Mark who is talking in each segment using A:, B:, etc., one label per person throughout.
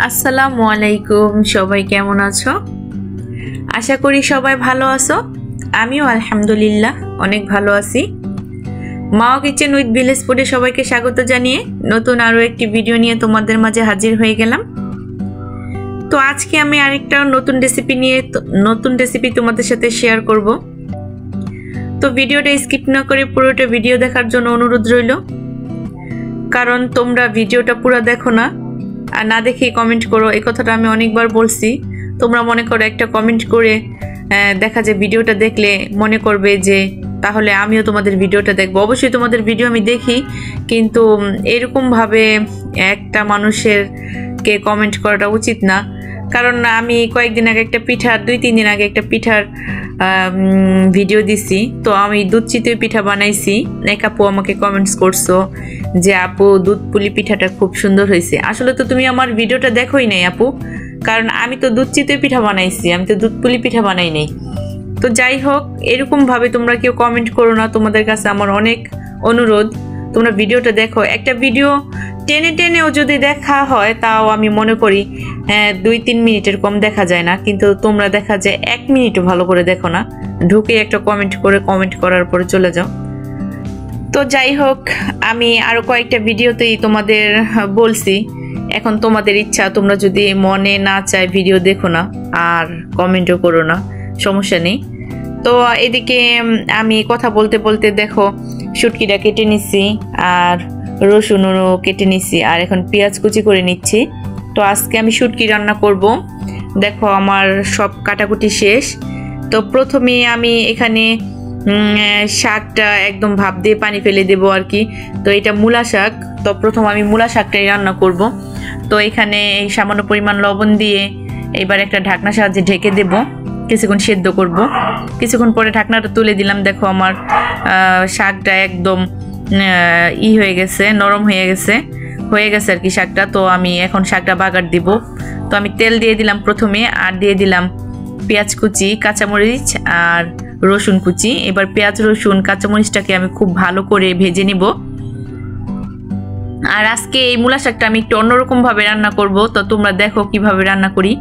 A: আসসালামু আলাইকুম, সবাই কেমন আছো? আশা করি সবাই ভালো আছো। আমিও আলহামদুলিল্লাহ অনেক ভালো আছি। মাও কিচেন উইথ ভিলেজ ফুডে সবাইকে স্বাগত জানিয়ে নতুন আরও একটি ভিডিও নিয়ে তোমাদের মাঝে হাজির হয়ে গেলাম। তো আজকে আমি আরেকটা নতুন রেসিপি তোমাদের সাথে শেয়ার করব। তো ভিডিওটা স্কিপ না করে পুরোটা ভিডিও দেখার জন্য অনুরোধ রইল, কারণ তোমরা ভিডিওটা পুরো দেখো না আর না দেখে কমেন্ট করো। এই কথাটা আমি অনেকবার বলছি। তোমরা মনে করো একটা কমেন্ট করে দেখা যায় ভিডিওটা দেখলে মনে করবে যে তাহলে আমিও তোমাদের ভিডিওটা দেখবো। অবশ্যই তোমাদের ভিডিও আমি দেখি, কিন্তু এরকমভাবে একটা মানুষেরকে কমেন্ট করাটা উচিত না। কারণ আমি কয়েকদিন আগে একটা পিঠার 2-3 দিন আগে একটা পিঠার ভিডিও দিছি। তো আমি দুধ চিতই পিঠা বানাইছি। এক আপু আমাকে কমেন্টস করছো যে আপু দুধ পুলি পিঠাটা খুব সুন্দর হয়েছে। আসলে তো তুমি আমার ভিডিওটা দেখোই নাই আপু, কারণ আমি তো দুধ চিতই পিঠা বানাইছি, আমি তো দুধ পুলি পিঠা বানাই নাই। তো যাই হোক, এরকমভাবে তোমরা কেউ কমেন্ট করো না। তোমাদের কাছে আমার অনেক অনুরোধ, তোমরা ভিডিওটা দেখো। একটা ভিডিও টেনেও যদি দেখা হয় তাও আমি মনে করি 2-3 মিনিটের কম দেখা যায় না, কিন্তু তোমরা দেখা যায় 1 মিনিটও ভালো করে দেখো না, ঢুকে একটা কমেন্ট করার পরে চলে যাও। তো যাই হোক, আমি আরো কয়েকটা ভিডিওতেই তোমাদের বলছি, এখন তোমাদের ইচ্ছা, তোমরা যদি মনে না চায় ভিডিও দেখো না আর কমেন্টও করো না, সমস্যা নেই। তো এদিকে আমি কথা বলতে বলতে দেখো শুটকিটা কেটে নিচ্ছি আর রসুনও কেটে নিচ্ছি, আর এখন পেঁয়াজ কুচি করে নিচ্ছি। তো আজকে আমি শুটকি রান্না করব। দেখো আমার সব কাটাকুটি শেষ। তো প্রথমে আমি এখানে শাকটা একদম ভাপ দিয়ে পানি ফেলে দেবো আর কি। তো এটা মূলা শাক। তো প্রথম আমি মূলা শাকটাই রান্না করব। তো এখানে এই সামান্য পরিমাণ লবণ দিয়ে এবার একটা ঢাকনা সাহায্যে ঢেকে দেব, কিছুক্ষণ সেদ্ধ করব। কিছুক্ষণ পরে ঢাকনাটা তুলে দিলাম। দেখো আমার শাকটা একদম হয়ে গেছে, নরম হয়ে গেছে আর কি শাকটা। তো আমি এখন শাকটা বাগার দিব। তো আমি তেল দিয়ে দিলাম প্রথমে, আর দিয়ে দিলাম পেঁয়াজ কুচি, কাঁচামরিচ আর রসুন কুচি। এবার পেঁয়াজ রসুন কাঁচামরিচটাকে আমি খুব ভালো করে ভেজে নিব। আর আজকে এই মূলা শাকটা আমি একটু অন্যরকম ভাবে রান্না করব। তো তোমরা দেখো কিভাবে রান্না করি।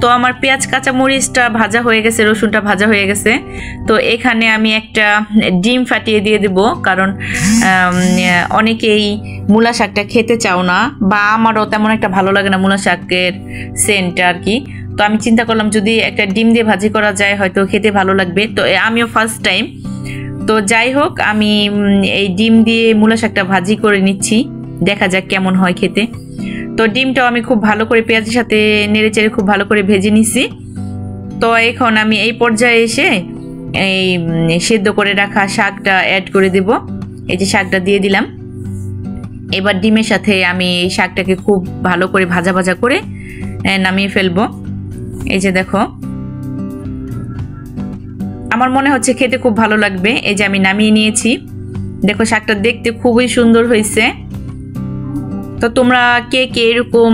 A: তো আমার পেঁয়াজ কাঁচামরিচটা ভাজা হয়ে গেছে, রসুনটা ভাজা হয়ে গেছে। তো এখানে আমি একটা ডিম ফাটিয়ে দিয়ে দেব, কারণ অনেকেই মূলা শাকটা খেতে চাও না, বা আমারও তেমন একটা ভালো লাগে না মূলা শাকের সেন্টটা আর কি। তো আমি চিন্তা করলাম যদি একটা ডিম দিয়ে ভাজি করা যায় হয়তো খেতে ভালো লাগবে। তো আমিও ফার্স্ট টাইম। তো যাই হোক, আমি এই ডিম দিয়ে মূলা শাকটা ভাজি করে নিচ্ছি, দেখা যাক কেমন হয় খেতে। তো ডিমটাও আমি খুব ভালো করে পেঁয়াজের সাথে নেড়েচেড়ে খুব ভালো করে ভেজে নিছি। তো এখন আমি এই পর্যায়ে এসে এই সেদ্ধ করে রাখা শাকটা অ্যাড করে দেব। এই যে শাকটা দিয়ে দিলাম। এবার ডিমের সাথে আমি এই শাকটাকে খুব ভালো করে ভাজা করে নামিয়ে ফেলবো। এই যে দেখো, আমার মনে হচ্ছে খেতে খুব ভালো লাগবে। এই যে আমি নামিয়ে নিয়েছি। দেখো শাকটা দেখতে খুবই সুন্দর হয়েছে। তো তোমরা কে কে এরকম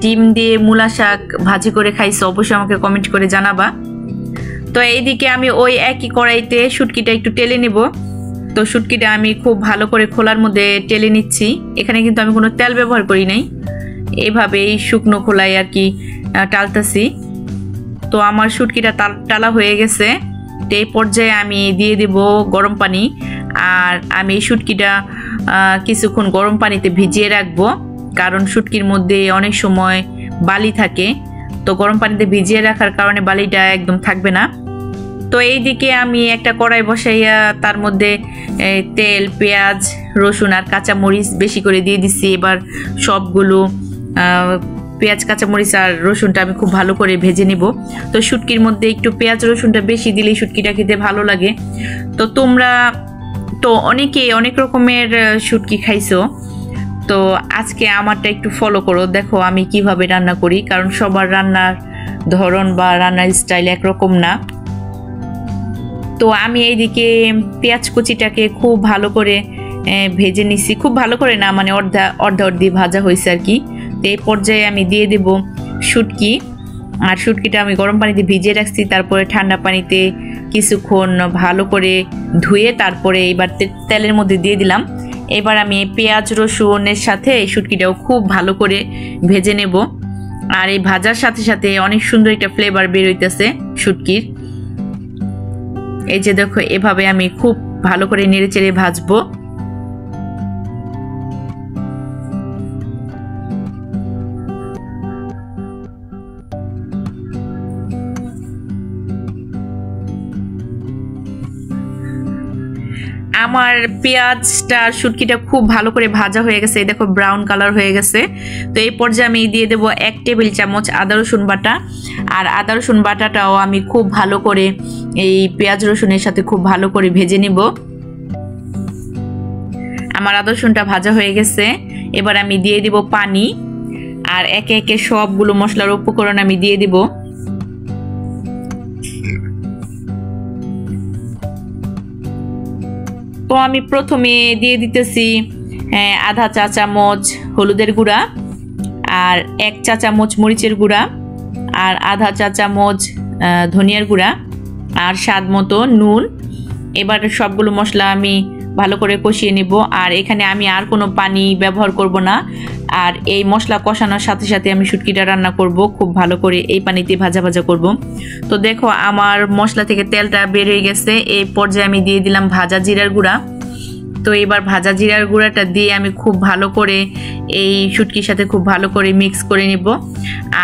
A: ডিম দিয়ে মূলা শাক ভাজি করে খাইছো অবশ্যই আমাকে কমেন্ট করে জানাবা। তো এইদিকে আমি ওই একই কড়াইতে শুটকিটা একটু টেলে নেব। তো শুটকিটা আমি খুব ভালো করে খোলার মধ্যে টেলে নিচ্ছি। এখানে কিন্তু আমি কোনো তেল ব্যবহার করি নাই, এভাবেই শুকনো খোলায় আর কি টালতাছি। তো আমার শুটকিটা টালা হয়ে গেছে। তো এই পর্যায়ে আমি দিয়ে দেব গরম পানি, আর আমি এই শুটকিটা কিছুক্ষণ গরম পানিতে ভিজিয়ে রাখবো, কারণ শুটকির মধ্যে অনেক সময় বালি থাকে। তো গরম পানিতে ভিজিয়ে রাখার কারণে বালিটা একদম থাকবে না। তো এইদিকে আমি একটা কড়াই বসাইয়া তার মধ্যে তেল, পেঁয়াজ, রসুন আর কাঁচামরিচ বেশি করে দিয়ে দিচ্ছি। এবার সবগুলো পেঁয়াজ, কাঁচামরিচ আর রসুনটা আমি খুব ভালো করে ভেজে নিব। তো শুটকির মধ্যে একটু পেঁয়াজ রসুনটা বেশি দিলেই শুটকিটা খেতে ভালো লাগে। তো তোমরা তো অনেকে অনেক রকমের শুটকি খাইছো, তো আজকে আমারটা একটু ফলো করো, দেখো আমি কিভাবে রান্না করি, কারণ সবার রান্নার ধরন বা রান্নার স্টাইল একরকম না। তো আমি এইদিকে পেঁয়াজ কুচিটাকে খুব ভালো করে ভেজে নিছি, খুব ভালো করে না, মানে অর্ধি ভাজা হয়েছে আর কি। তো এই পর্যায়ে আমি দিয়ে দেব শুটকি, আর শুটকিটা আমি গরম পানিতে ভিজিয়ে রাখছি, তারপরে ঠান্ডা পানিতে কিছুক্ষণ ভালো করে ধুয়ে তারপরে এবার তেলের মধ্যে দিয়ে দিলাম। এবার আমি পেঁয়াজ রসুনের সাথে শুটকিটাও খুব ভালো করে ভেজে নেব। আর এই ভাজার সাথে সাথে অনেক সুন্দর একটা ফ্লেভার বের হইতেছে শুটকির। এই যে দেখো, এভাবে আমি খুব ভালো করে নেড়েচেড়ে ভাজবো। আমার পেঁয়াজটা শুটকিটা খুব ভালো করে ভাজা হয়ে গেছে, দেখো ব্রাউন কালার হয়ে গেছে। তো এই পর্যায়ে আমি দিয়ে দেব 1 টেবিল চামচ আদা রসুন বাটা। আর আদা রসুন বাটাটাও আমি খুব ভালো করে এই পেঁয়াজ রসুনের সাথে খুব ভালো করে ভেজে নিব। আমার আদা রসুনটা ভাজা হয়ে গেছে, এবার আমি দিয়ে দিব পানি। আর একে একে সবগুলো মশলার উপকরণ আমি দিয়ে দিব। তো আমি প্রথমে দিয়ে দিতেছি আধা চা চামচ হলুদের গুঁড়া, আর 1 চা চামচ মরিচের গুঁড়া, আর আধা চা চামচ ধনিয়ার গুঁড়া, আর স্বাদ মতো নুন। এবার সবগুলো মশলা আমি ভালো করে কষিয়ে নিব। আর এখানে আমি আর কোনো পানি ব্যবহার করব না। আর এই মশলা কষানোর সাথে সাথে আমি শুটকিটা রান্না করব খুব ভালো করে, এই পানিতে ভাজা ভাজা করব। তো দেখো আমার মশলা থেকে তেলটা বের হয়ে গেছে। এই পর্যায়ে আমি দিয়ে দিলাম ভাজা জিরার গুঁড়া। তো এবার ভাজা জিরার গুঁড়াটা দিয়ে আমি খুব ভালো করে এই শুটকির সাথে খুব ভালো করে মিক্স করে নিব।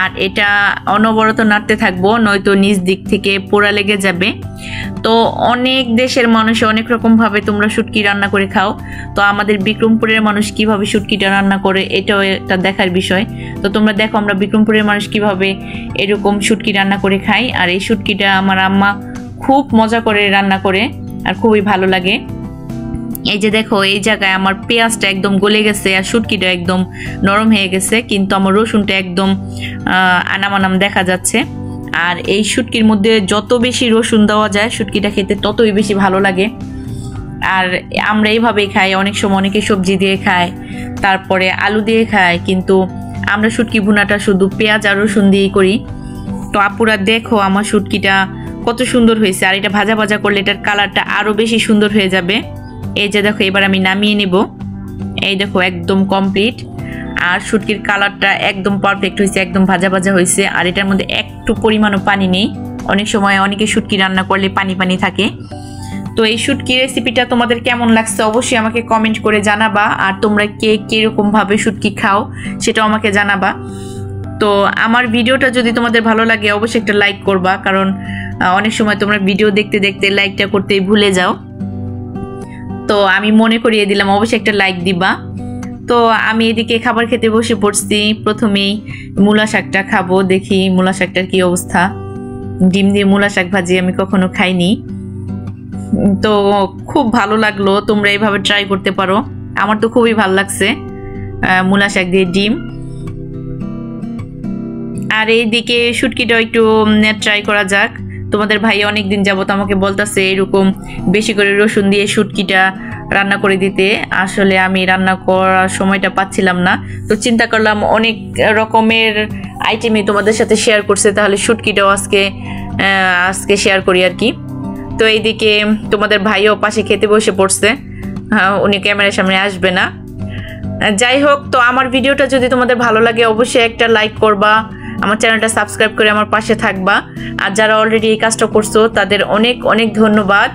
A: আর এটা অনবরত নাড়তে থাকবো, নয়তো নিচ দিক থেকে পোড়া লেগে যাবে। তো অনেক দেশের মানুষ অনেক রকমভাবে তোমরা শুটকি রান্না করে খাও। তো আমাদের বিক্রমপুরের মানুষ কিভাবে শুটকিটা রান্না করে এটাও একটা দেখার বিষয়। তো তোমরা দেখো আমরা বিক্রমপুরের মানুষ কিভাবে এরকম শুটকি রান্না করে খাই। আর এই শুটকিটা আমার আম্মা খুব মজা করে রান্না করে আর খুবই ভালো লাগে। এই যে দেখো, এই জায়গায় আমার পেঁয়াজটা একদম গলে গেছে আর শুটকিটা একদম নরম হয়ে গেছে, কিন্তু আমার রসুনটা একদম আনামানাম দেখা যাচ্ছে। আর এই শুটকির মধ্যে যত বেশি রসুন দেওয়া যায় শুটকিটা খেতে ততই বেশি ভালো লাগে। আর আমরা এইভাবেই খাই, অনেক সময় অনেকে সবজি দিয়ে খায়, তারপরে আলু দিয়ে খায়, কিন্তু আমরা শুটকি ভুনাটা শুধু পেঁয়াজ আর রসুন দিয়েই করি। তো আপুরা দেখো আমার শুটকিটা কত সুন্দর হয়েছে। আর এটা ভাজা ভাজা করলে এটার কালারটা আরও বেশি সুন্দর হয়ে যাবে। এই যে দেখো, এবার আমি নামিয়ে নিব। এই দেখো একদম কমপ্লিট। আর শুটকির কালারটা একদম পারফেক্ট হয়েছে, একদম ভাজা ভাজা হয়েছে। আর এটার মধ্যে একটু পরিমাণও পানি নেই। অনেক সময় অনেকে শুটকি রান্না করলে পানি পানি থাকে। তো এই শুটকি রেসিপিটা তোমাদের কেমন লাগছে অবশ্যই আমাকে কমেন্ট করে জানাবা। আর তোমরা কে কীরকমভাবে শুটকি খাও সেটাও আমাকে জানাবা। তো আমার ভিডিওটা যদি তোমাদের ভালো লাগে অবশ্যই একটা লাইক করবা, কারণ অনেক সময় তোমরা ভিডিও দেখতে দেখতে লাইকটা করতেই ভুলে যাও। তো আমি মনে করিয়ে দিলাম অবশ্যই একটা লাইক দিবা। তো আমি এদিকে খাবার খেতে বসে পড়ছি। প্রথমেই মূলা শাকটা খাবো, দেখি মূলা শাকটার কি অবস্থা। ডিম দিয়ে মূলা শাক ভাজি আমি কখনো খাইনি, তো খুব ভালো লাগলো। তোমরা এইভাবে ট্রাই করতে পারো, আমার তো খুবই ভালো লাগছে মূলা শাক দিয়ে ডিম। আর এইদিকে শুটকিটাও একটু ট্রাই করা যাক। তোমাদের ভাই অনেকদিন যাবত আমাকে বলতেছে এরকম বেশি করে রসুন দিয়ে শুটকিটা রান্না করে দিতে। আসলে আমি রান্না করার সময়টা পাচ্ছিলাম না, তো চিন্তা করলাম অনেক রকমের আইটেমই তোমাদের সাথে শেয়ার করছে, তাহলে শুটকিটাও আজকে শেয়ার করি আর কি। তো এইদিকে তোমাদের ভাইও পাশে খেতে বসে পড়ছে, উনি ক্যামেরার সামনে আসবে না। যাই হোক, তো আমার ভিডিওটা যদি তোমাদের ভালো লাগে অবশ্যই একটা লাইক করবা, আমার চ্যানেলটা সাবস্ক্রাইব করে আমার পাশে থাকবা। আর যারা অলরেডি এই কাজটা করছো তাদের অনেক অনেক ধন্যবাদ।